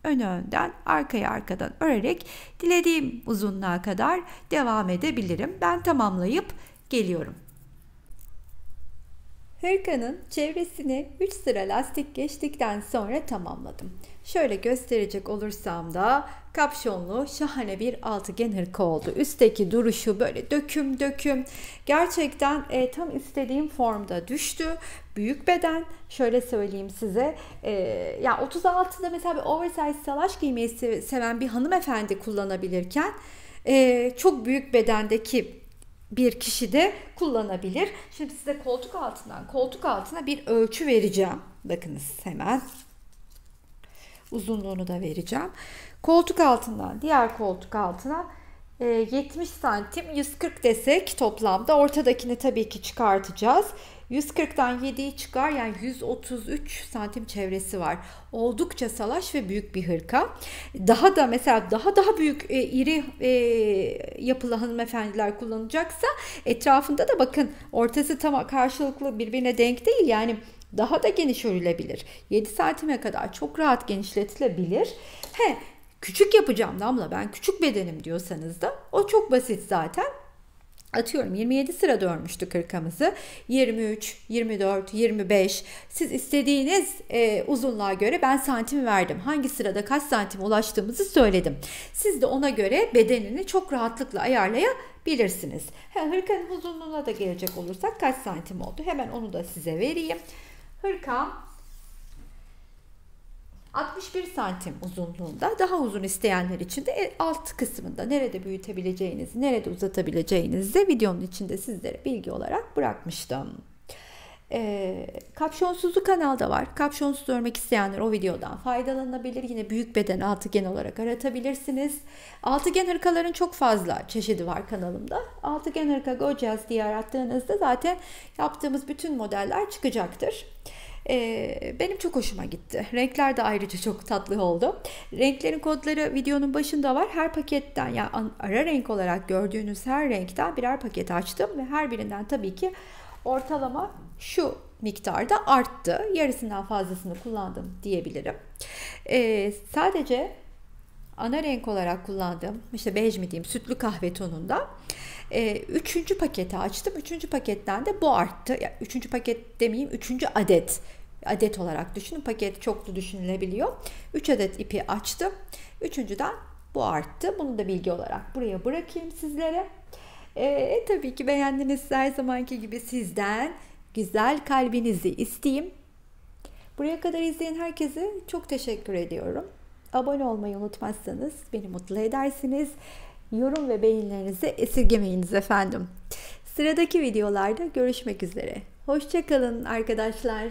Ön önden, arkaya arkadan örerek dilediğim uzunluğa kadar devam edebilirim. Ben tamamlayıp geliyorum. Hırkanın çevresini 3 sıra lastik geçtikten sonra tamamladım. Şöyle gösterecek olursam da kapşonlu şahane bir altıgen hırka oldu. Üstteki duruşu böyle döküm döküm. Gerçekten tam istediğim formda düştü. Büyük beden. Şöyle söyleyeyim size. Ya 36'da mesela bir oversize salaş giymeyi seven bir hanımefendi kullanabilirken çok büyük bedendeki bir kişi de kullanabilir. Şimdi size koltuk altına bir ölçü vereceğim. Bakınız hemen. Uzunluğunu da vereceğim. Koltuk altından diğer koltuk altına 70 santim 140 desek toplamda ortadakini tabii ki çıkartacağız. 140'tan 7'yi çıkar, yani 133 santim çevresi var. Oldukça salaş ve büyük bir hırka. Daha da mesela daha büyük iri yapılı hanımefendiler kullanacaksa etrafında da bakın ortası tam karşılıklı birbirine denk değil, yani daha da geniş örülebilir. 7 santime kadar çok rahat genişletilebilir. Küçük yapacağım Damla, ben küçük bedenim diyorsanız da o çok basit zaten. Atıyorum 27 sırada örmüştük hırkamızı. 23, 24, 25. Siz istediğiniz uzunluğa göre ben santimi verdim. Hangi sırada kaç santime ulaştığımızı söyledim. Siz de ona göre bedenini çok rahatlıkla ayarlayabilirsiniz. Hırkanın uzunluğuna da gelecek olursak kaç santim oldu? Hemen onu da size vereyim. Hırkam 61 santim uzunluğunda. Daha uzun isteyenler için de alt kısmında nerede büyütebileceğinizi, nerede uzatabileceğinizi de videonun içinde sizlere bilgi olarak bırakmıştım. Kapşonsuzu kanalda var. Kapşonsuz örmek isteyenler o videodan faydalanabilir. Yine büyük beden altıgen olarak aratabilirsiniz. Altıgen hırkaların çok fazla çeşidi var kanalımda. Altıgen hırka Gorgeous diye arattığınızda zaten yaptığımız bütün modeller çıkacaktır. Benim çok hoşuma gitti. Renkler de ayrıca çok tatlı oldu. Renklerin kodları videonun başında var. Her paketten, yani ara renk olarak gördüğünüz her renkten birer paket açtım ve her birinden tabii ki ortalama şu miktarda arttı. Yarısından fazlasını kullandım diyebilirim. Sadece ana renk olarak kullandığım işte bej mi diyeyim, sütlü kahve tonunda 3. paketi açtım. 3. paketten de bu arttı. Yani 3. paket demeyeyim, 3. adet olarak düşünün. Paket çoklu düşünülebiliyor. 3 adet ipi açtım. 3.'den bu arttı. Bunu da bilgi olarak buraya bırakayım sizlere. Tabii ki beğendiniz, her zamanki gibi sizden güzel kalbinizi isteyeyim. Buraya kadar izleyen herkese çok teşekkür ediyorum. Abone olmayı unutmazsanız beni mutlu edersiniz. Yorum ve beğenilerinizi esirgemeyiniz efendim. Sıradaki videolarda görüşmek üzere. Hoşça kalın arkadaşlar.